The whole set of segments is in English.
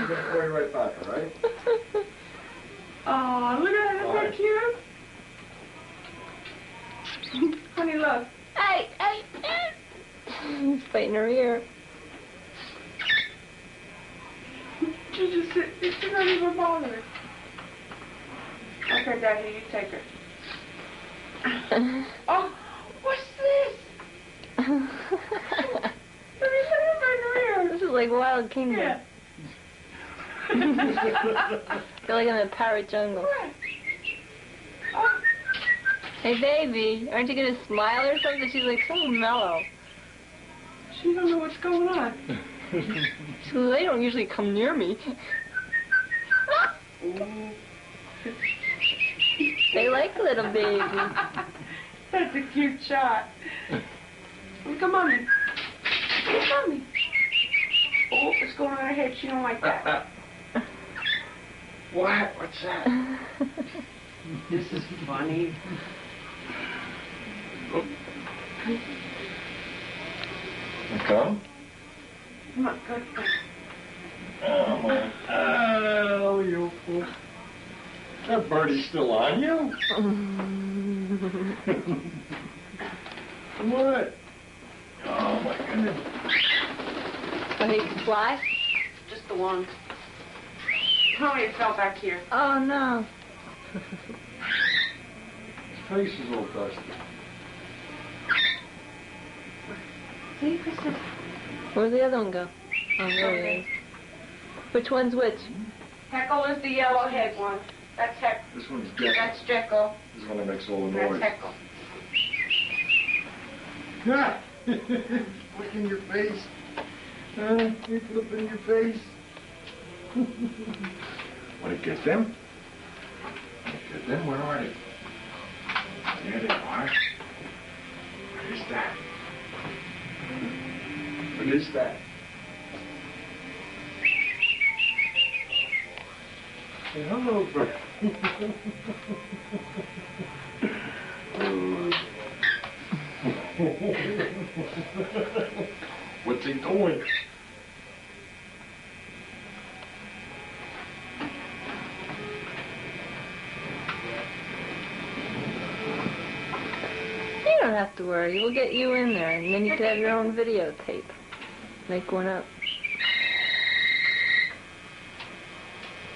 gonna call you right back, all right? Oh, look at her. Isn't that cute? Honey, look. Hey, hey, hey. He's biting her ear. She just sit. She's not even bothering. Okay, Daddy, you take her. Oh, what's this? This is like Wild Kingdom. Yeah. Feel like I'm in a parrot jungle. Oh. Hey, baby, aren't you gonna smile or something? She's like so mellow. She don't know what's going on. She goes, they don't usually come near me. They like little baby. That's a cute shot. Look at Mommy. Look at Mommy. Oh, what's going on in her head? She don't like that. What? What's that? This is funny. Oh. You come? Come on, good. Oh, my. Oh, you fool. That birdie's still on you? What? Oh, my goodness. Oh, he can fly? Just the one. Tony, it fell back here. Oh, no. His face is all dusty. See, Kristen? Where'd the other one go? Oh, there he is. Which one's which? Heckle is the yellowhead one. That's Heckle. This one's Jekyll. That's Jekyll. This is one that makes all the That's noise. Heckle. God! Look in your face. You flip in your face. Want to get them? Get them? Where are they? There they are. What is that? What is that? Say hello, bird. What's he doing? You don't have to worry. We'll get you in there, and then you can have your own videotape. Make one up.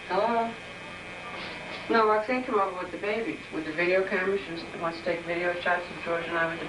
Hello? No, Roxanne came over with the baby, with the video camera. She wants to take video shots of George and I with the